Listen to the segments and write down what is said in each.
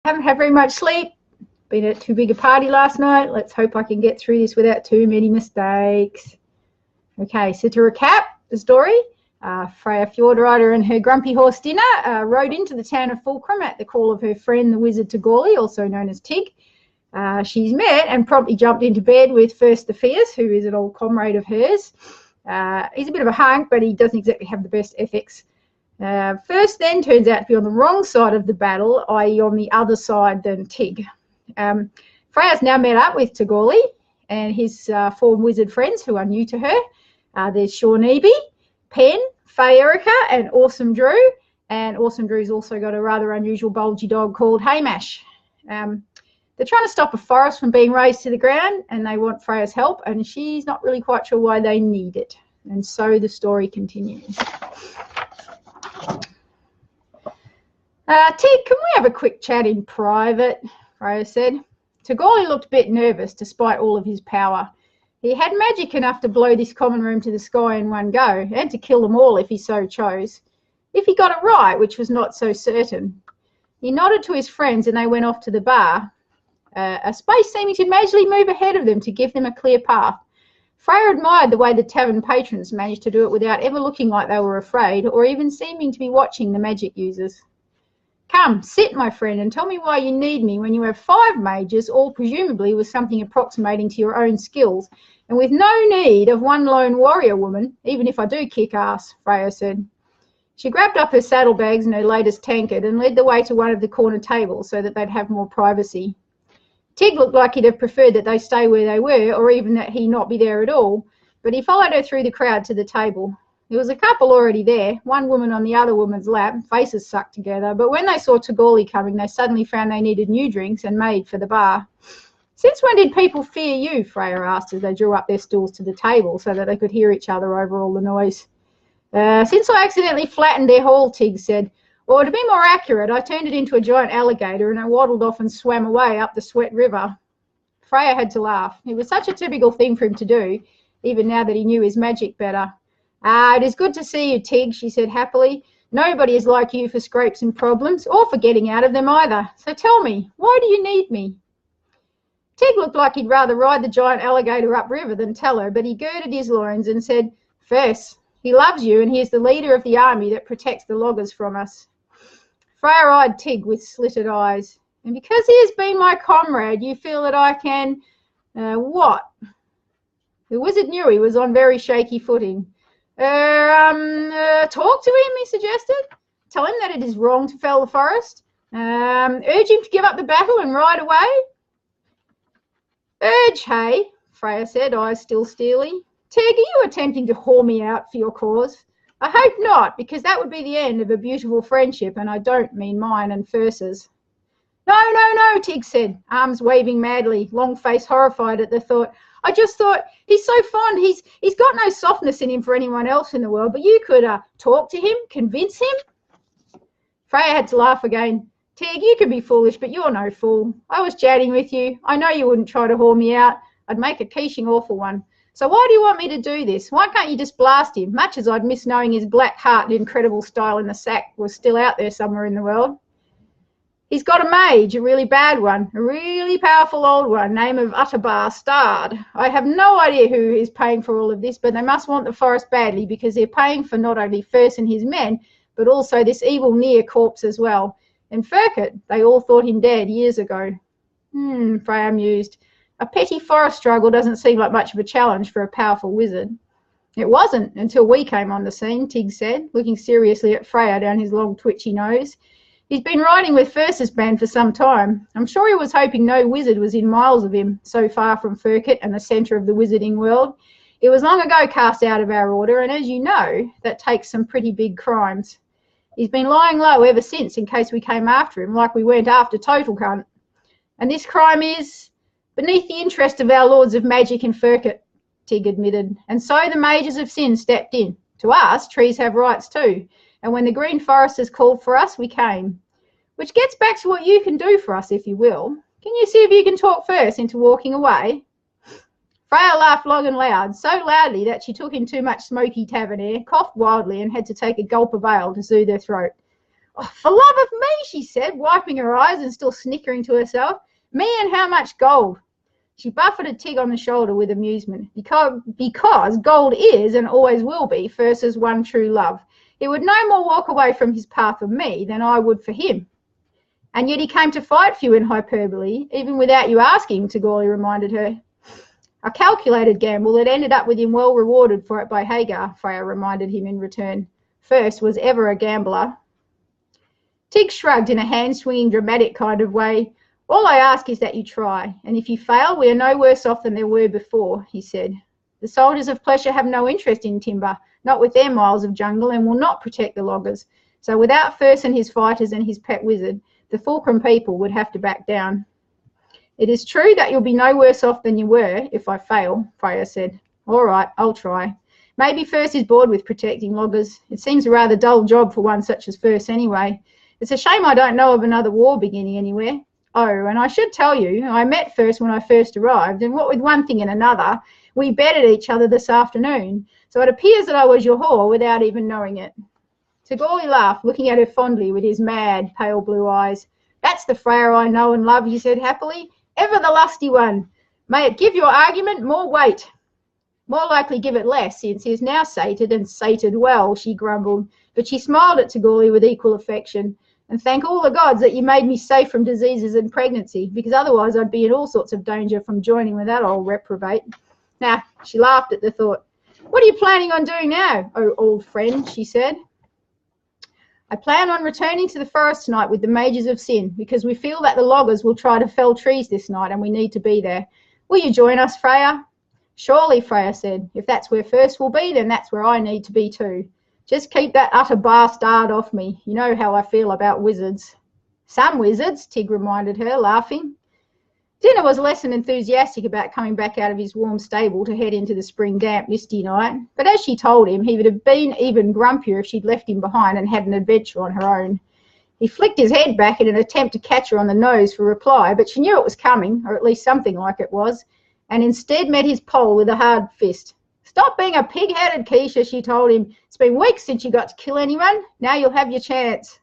Haven't had very much sleep. Been at too big a party last night. Let's hope I can get through this without too many mistakes. Okay, so to recap the story, Freya Fjordrider and her grumpy horse Dinner rode into the town of Fulcrum at the call of her friend the wizard Tagorli, also known as Tig. She's met and promptly jumped into bed with First the Fierce, who is an old comrade of hers. He's a bit of a hunk, but he doesn't exactly have the best ethics. First then turns out to be on the wrong side of the battle, i.e. on the other side than Tig. Freya's now met up with Tagorli and his former wizard friends who are new to her. There's Shawneeby, Pen, Fay Erica and Awesome Drew. And Awesome Drew's also got a rather unusual bulgy dog called Haymash. They're trying to stop a forest from being razed to the ground and they want Freya's help, and she's not really quite sure why they need it. And so the story continues. Tig, can we have a quick chat in private? Freya said. Tagorli looked a bit nervous despite all of his power. He had magic enough to blow this common room to the sky in one go, and to kill them all if he so chose. If he got it right, which was not so certain. He nodded to his friends and they went off to the bar, a space seeming to magically move ahead of them to give them a clear path. Freya admired the way the tavern patrons managed to do it without ever looking like they were afraid or even seeming to be watching the magic users. Come, sit, my friend, and tell me why you need me when you have 5 mages, all presumably with something approximating to your own skills, and with no need of one lone warrior woman, even if I do kick ass, Freya said. She grabbed up her saddlebags and her latest tankard and led the way to one of the corner tables so that they'd have more privacy. Tig looked like he'd have preferred that they stay where they were, or even that he not be there at all, but he followed her through the crowd to the table. There was a couple already there, one woman on the other woman's lap, faces sucked together, but when they saw Tagorli coming, they suddenly found they needed new drinks and made for the bar. Since when did people fear you? Freya asked as they drew up their stools to the table so that they could hear each other over all the noise. Since I accidentally flattened their hall, Tig said. Or to be more accurate, I turned it into a giant alligator and I waddled off and swam away up the Sweat River. Freya had to laugh. It was such a typical thing for him to do, even now that he knew his magic better. It is good to see you, Tig, she said happily. Nobody is like you for scrapes and problems, or for getting out of them either. So tell me, why do you need me? Tig looked like he'd rather ride the giant alligator upriver than tell her, but he girded his loins and said, First, he loves you and he is the leader of the army that protects the loggers from us. Freya eyed Tig with slitted eyes. And because he has been my comrade, you feel that I can... what? The wizard knew he was on very shaky footing. Talk to him, he suggested. Tell him that it is wrong to fell the forest. Urge him to give up the battle and ride away. Urge, hey? Freya said, eyes still steely. Tig, are you attempting to whore me out for your cause? I hope not, because that would be the end of a beautiful friendship, and I don't mean mine and Fursa's. No, Tig said, arms waving madly, long face horrified at the thought. I just thought, he's so fond, he's got no softness in him for anyone else in the world, but you could talk to him, convince him. Freya had to laugh again. Tig, you can be foolish, but you're no fool. I was chatting with you. I know you wouldn't try to whore me out. I'd make a quiching awful one. So why do you want me to do this? Why can't you just blast him? Much as I'd miss knowing his black heart and incredible style in the sack was still out there somewhere in the world. He's got a mage, a really bad one, a really powerful old one, name of Utterbar Starred. I have no idea who is paying for all of this, but they must want the forest badly because they're paying for not only Furse and his men, but also this evil near corpse as well. And Furkit, they all thought him dead years ago. Freya mused. A petty forest struggle doesn't seem like much of a challenge for a powerful wizard. It wasn't until we came on the scene, Tig said, looking seriously at Freya down his long twitchy nose. He's been riding with Fursa's band for some time. I'm sure he was hoping no wizard was in miles of him, so far from Furkit and the centre of the wizarding world. He was long ago cast out of our order, and as you know, that takes some pretty big crimes. He's been lying low ever since in case we came after him, like we went after Total Cunt. And this crime is beneath the interest of our lords of magic in Furkit, Tig admitted. And so the mages of sin stepped in. To us, trees have rights too. And when the Green Foresters called for us, we came. Which gets back to what you can do for us, if you will. Can you see if you can talk Furse into walking away? Freya laughed long and loud, so loudly that she took in too much smoky tavern air, coughed wildly, and had to take a gulp of ale to soothe her throat. Oh, for love of me, she said, wiping her eyes and still snickering to herself. Me and how much gold? She buffeted Tig on the shoulder with amusement. Because gold is and always will be Fursa's one true love. He would no more walk away from his path for me than I would for him. And yet he came to fight for you in hyperbole, even without you asking, Tagorli reminded her. A calculated gamble that ended up with him well rewarded for it by Hagar, Freya reminded him in return. First was ever a gambler. Tig shrugged in a hand-swinging, dramatic kind of way. All I ask is that you try, and if you fail, we are no worse off than there were before, he said. The soldiers of Plesha have no interest in timber, not with their miles of jungle, and will not protect the loggers. So without Furs and his fighters and his pet wizard, the Fulcrum people would have to back down. It is true that you'll be no worse off than you were if I fail, Freya said. All right, I'll try. Maybe Furs is bored with protecting loggers. It seems a rather dull job for one such as Furs anyway. It's a shame I don't know of another war beginning anywhere. Oh, and I should tell you, I met Furs when I first arrived, and what with one thing and another, we betted each other this afternoon. So it appears that I was your whore without even knowing it. Tagorli laughed, looking at her fondly with his mad, pale blue eyes. That's the Freya I know and love, he said happily. Ever the lusty one. May it give your argument more weight. More likely give it less, since he is now sated and sated well, she grumbled. But she smiled at Tagorli with equal affection. And thank all the gods that you made me safe from diseases and pregnancy, because otherwise I'd be in all sorts of danger from joining with that old reprobate. Now, she laughed at the thought. What are you planning on doing now, oh old friend, she said. I plan on returning to the forest tonight with the mages of sin, because we feel that the loggers will try to fell trees this night and we need to be there. Will you join us, Freya? Surely, Freya said. If that's where Furs will be, then that's where I need to be too. Just keep that utter bastard off me. You know how I feel about wizards. Some wizards, Tig reminded her, laughing. Dinner was less than enthusiastic about coming back out of his warm stable to head into the spring damp, misty night. But as she told him, he would have been even grumpier if she'd left him behind and had an adventure on her own. He flicked his head back in an attempt to catch her on the nose for reply, but she knew it was coming, or at least something like it was, and instead met his pole with a hard fist. Stop being a pig-headed, Keisha, she told him. It's been weeks since you got to kill anyone. Now you'll have your chance.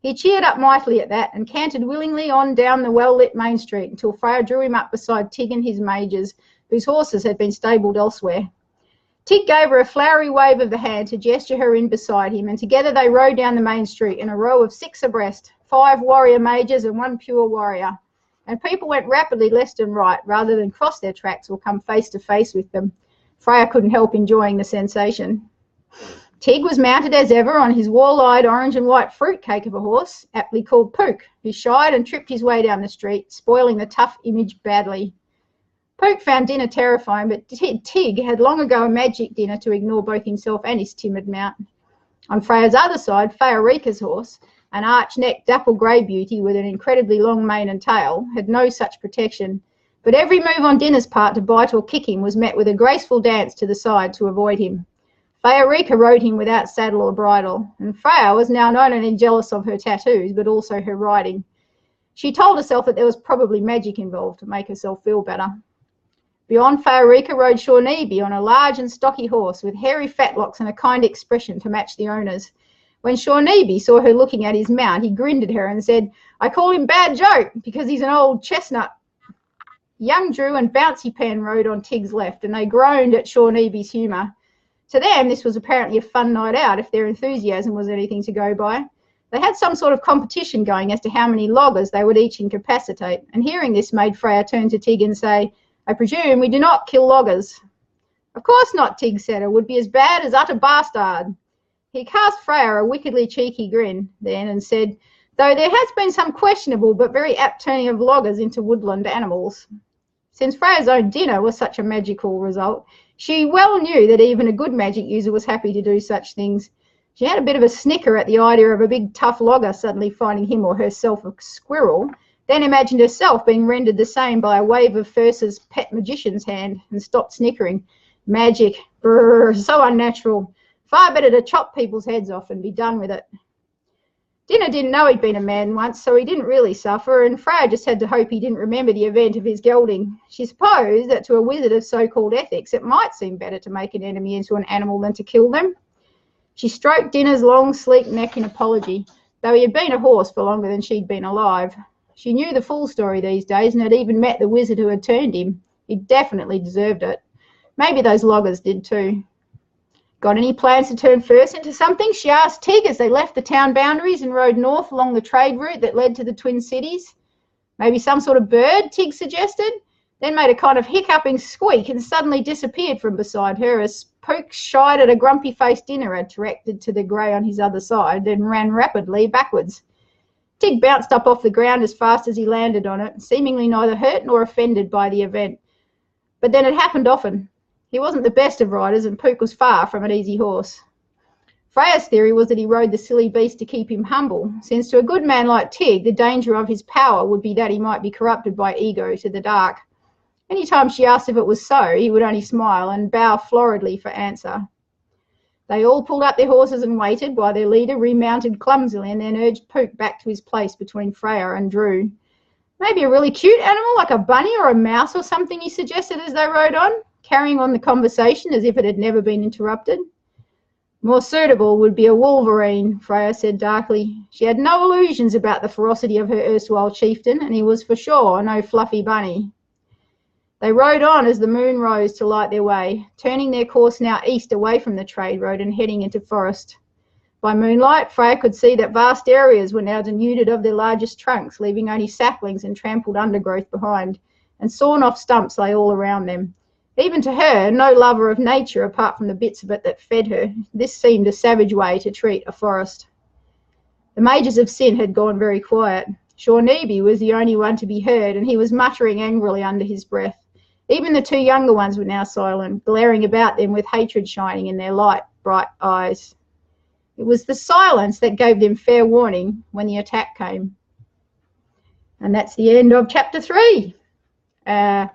He cheered up mightily at that and cantered willingly on down the well-lit main street until Freya drew him up beside Tig and his mages, whose horses had been stabled elsewhere. Tig gave her a flowery wave of the hand to gesture her in beside him, and together they rode down the main street in a row of 6 abreast, 5 warrior mages and 1 pure warrior. And people went rapidly left and right rather than cross their tracks or come face to face with them. Freya couldn't help enjoying the sensation. Tig was mounted as ever on his wall-eyed orange and white fruitcake of a horse, aptly called Pook, who shied and tripped his way down the street, spoiling the tough image badly. Pook found dinner terrifying, but Tig had long ago a magic dinner to ignore both himself and his timid mount. On Freya's other side, Feorika's horse, an arch-necked dapple grey beauty with an incredibly long mane and tail, had no such protection, but every move on Dinner's part to bite or kick him was met with a graceful dance to the side to avoid him. Feorika rode him without saddle or bridle, and Freya was now not only jealous of her tattoos, but also her riding. She told herself that there was probably magic involved to make herself feel better. Beyond Feorika rode Shawneeby on a large and stocky horse with hairy fetlocks and a kind expression to match the owner's. When Shawneeby saw her looking at his mount, he grinned at her and said, I call him Bad Joe because he's an old chestnut. Young Drew and Bouncy Pen rode on Tig's left, and they groaned at Shawneeby's humour. To them, this was apparently a fun night out, if their enthusiasm was anything to go by. They had some sort of competition going as to how many loggers they would each incapacitate, and hearing this made Freya turn to Tig and say, I presume we do not kill loggers. Of course not, Tig said. It would be as bad as utter bastard. He cast Freya a wickedly cheeky grin then and said, though there has been some questionable but very apt turning of loggers into woodland animals. Since Freya's own dinner was such a magical result, she well knew that even a good magic user was happy to do such things. She had a bit of a snicker at the idea of a big tough logger suddenly finding him or herself a squirrel, then imagined herself being rendered the same by a wave of Fursa's pet magician's hand, and stopped snickering. Magic, brrr, so unnatural. Far better to chop people's heads off and be done with it. Dinner didn't know he'd been a man once, so he didn't really suffer, and Freya just had to hope he didn't remember the event of his gelding. She supposed that to a wizard of so-called ethics, it might seem better to make an enemy into an animal than to kill them. She stroked Dinner's long, sleek neck in apology. though he had been a horse for longer than she'd been alive. She knew the full story these days and had even met the wizard who had turned him. He definitely deserved it. Maybe those loggers did too. Got any plans to turn first into something? She asked Tig as they left the town boundaries and rode north along the trade route that led to the Twin Cities. Maybe some sort of bird, Tig suggested, then made a kind of hiccuping squeak and suddenly disappeared from beside her as Pook shied at a grumpy-faced dinner attracted to the grey on his other side, then ran rapidly backwards. Tig bounced up off the ground as fast as he landed on it, seemingly neither hurt nor offended by the event. But then it happened often. He wasn't the best of riders, and Pook was far from an easy horse. Freya's theory was that he rode the silly beast to keep him humble, since to a good man like Tig, the danger of his power would be that he might be corrupted by ego to the dark. Any time she asked if it was so, he would only smile and bow floridly for answer. They all pulled up their horses and waited while their leader remounted clumsily and then urged Pook back to his place between Freya and Drew. Maybe a really cute animal like a bunny or a mouse or something, he suggested as they rode on, carrying on the conversation as if it had never been interrupted. More suitable would be a wolverine, Freya said darkly. She had no illusions about the ferocity of her erstwhile chieftain, and he was for sure no fluffy bunny. They rode on as the moon rose to light their way, turning their course now east away from the trade road and heading into forest. By moonlight, Freya could see that vast areas were now denuded of their largest trunks, leaving only saplings and trampled undergrowth behind, and sawn-off stumps lay all around them. Even to her, no lover of nature apart from the bits of it that fed her, this seemed a savage way to treat a forest. The mages of Sin had gone very quiet. Shawneeby was the only one to be heard, and he was muttering angrily under his breath. Even the two younger ones were now silent, glaring about them with hatred shining in their light, bright eyes. It was the silence that gave them fair warning when the attack came. And that's the end of chapter 3.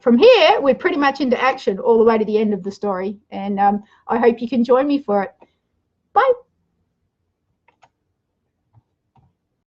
From here, we're pretty much into action all the way to the end of the story, and I hope you can join me for it. Bye.